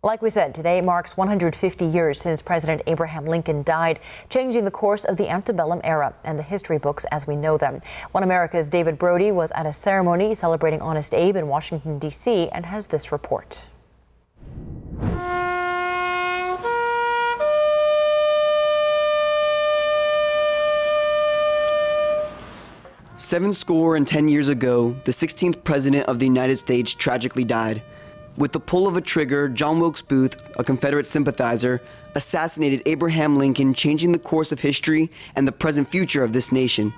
Like we said, today marks 150 years since President Abraham Lincoln died, changing the course of the Antebellum era and the history books as we know them. One America's David Brody was at a ceremony celebrating Honest Abe in Washington, D.C. and has this report. $70 years ago, the 16th President of the United States tragically died. With the pull of a trigger, John Wilkes Booth, a Confederate sympathizer, assassinated Abraham Lincoln, changing the course of history and the present future of this nation.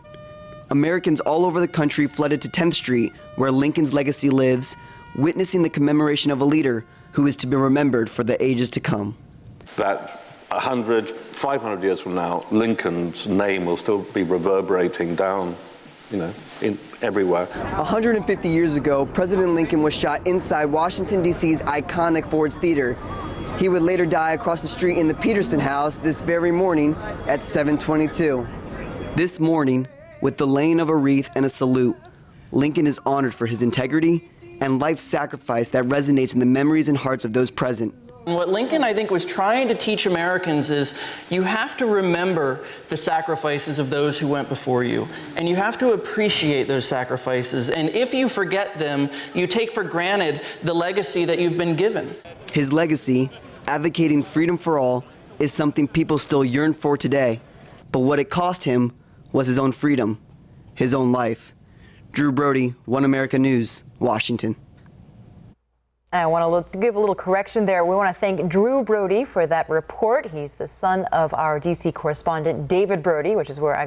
Americans all over the country flooded to 10th Street, where Lincoln's legacy lives, witnessing the commemoration of a leader who is to be remembered for the ages to come. That 100, 500 years from now, Lincoln's name will still be reverberating down, everywhere. 150 years ago, President Lincoln was shot inside Washington, D.C.'s iconic Ford's Theater. He would later die across the street in the Peterson House this very morning at 7:22. This morning, with the laying of a wreath and a salute, Lincoln is honored for his integrity and life sacrifice that resonates in the memories and hearts of those present. What Lincoln, I think, was trying to teach Americans is you have to remember the sacrifices of those who went before you, and you have to appreciate those sacrifices. And if you forget them, you take for granted the legacy that you've been given. His legacy, advocating freedom for all, is something people still yearn for today. But what it cost him was his own freedom, his own life. Drew Brody, One America News, Washington. I want to give a little correction there. We want to thank Drew Brody for that report. He's the son of our D.C. correspondent, David Brody, which is where I